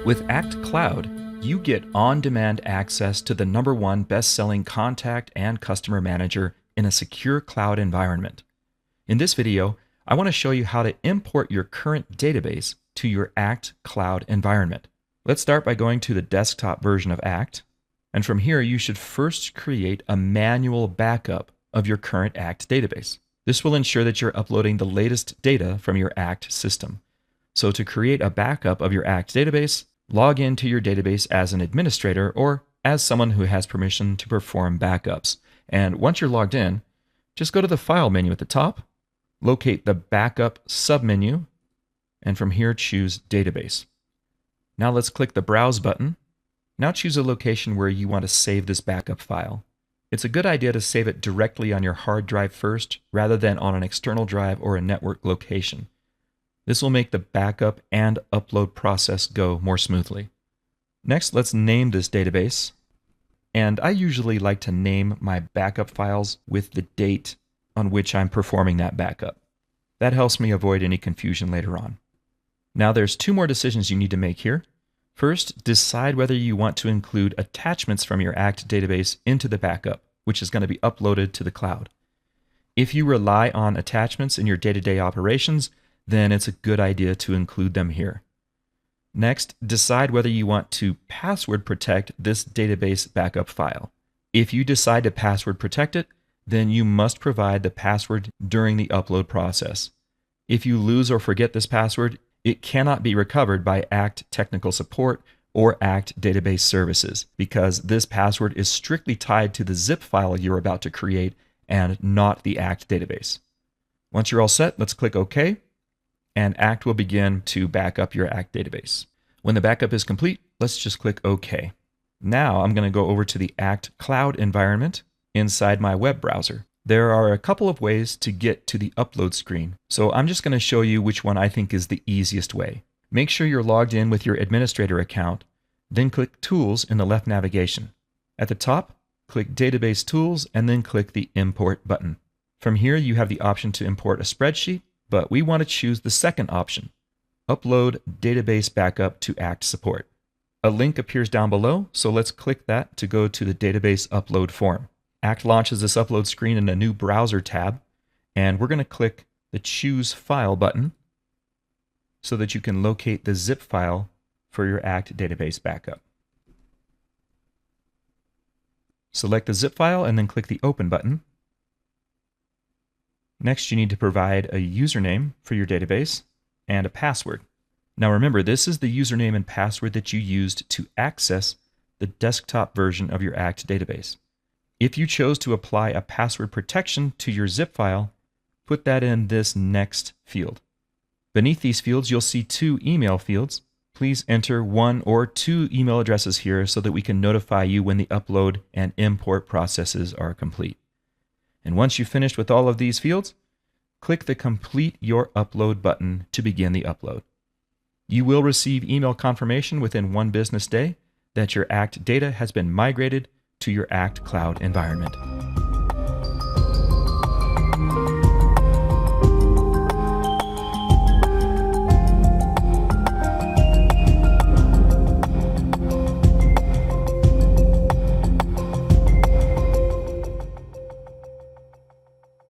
With Act Cloud, you get on-demand access to the #1 best-selling contact and customer manager in a secure cloud environment. In this video, I want to show you how to import your current database to your Act Cloud environment. Let's start by going to the desktop version of Act, and from here you should first create a manual backup of your current Act database. This will ensure that you're uploading the latest data from your Act system. So to create a backup of your Act database, log into your database as an administrator or as someone who has permission to perform backups. And once you're logged in, just go to the File menu at the top, locate the Backup submenu, and from here choose Database. Now let's click the Browse button. Now choose a location where you want to save this backup file. It's a good idea to save it directly on your hard drive first rather than on an external drive or a network location. This will make the backup and upload process go more smoothly. Next, let's name this database. And I usually like to name my backup files with the date on which I'm performing that backup. That helps me avoid any confusion later on. Now there's two more decisions you need to make here. First, decide whether you want to include attachments from your Act database into the backup, which is going to be uploaded to the cloud. If you rely on attachments in your day-to-day operations, then it's a good idea to include them here. Next, decide whether you want to password protect this database backup file. If you decide to password protect it, then you must provide the password during the upload process. If you lose or forget this password, it cannot be recovered by Act Technical Support or Act Database Services because this password is strictly tied to the zip file you're about to create and not the Act database. Once you're all set, let's click OK. And Act will begin to back up your Act database. When the backup is complete, let's just click OK. Now I'm going to go over to the Act Cloud environment inside my web browser. There are a couple of ways to get to the upload screen, so I'm just going to show you which one I think is the easiest way. Make sure you're logged in with your administrator account, then click Tools in the left navigation. At the top, click Database Tools and then click the Import button. From here you have the option to import a spreadsheet, but we want to choose the second option, Upload Database Backup to Act Support. A link appears down below, so let's click that to go to the database upload form. Act launches this upload screen in a new browser tab, and we're going to click the Choose File button so that you can locate the zip file for your Act database backup. Select the zip file and then click the Open button. Next, you need to provide a username for your database and a password. Now remember, this is the username and password that you used to access the desktop version of your Act database. If you chose to apply a password protection to your zip file, put that in this next field. Beneath these fields, you'll see two email fields. Please enter one or two email addresses here so that we can notify you when the upload and import processes are complete. And once you've finished with all of these fields, click the Complete Your Upload button to begin the upload. You will receive email confirmation within 1 business day that your Act data has been migrated to your Act Cloud environment.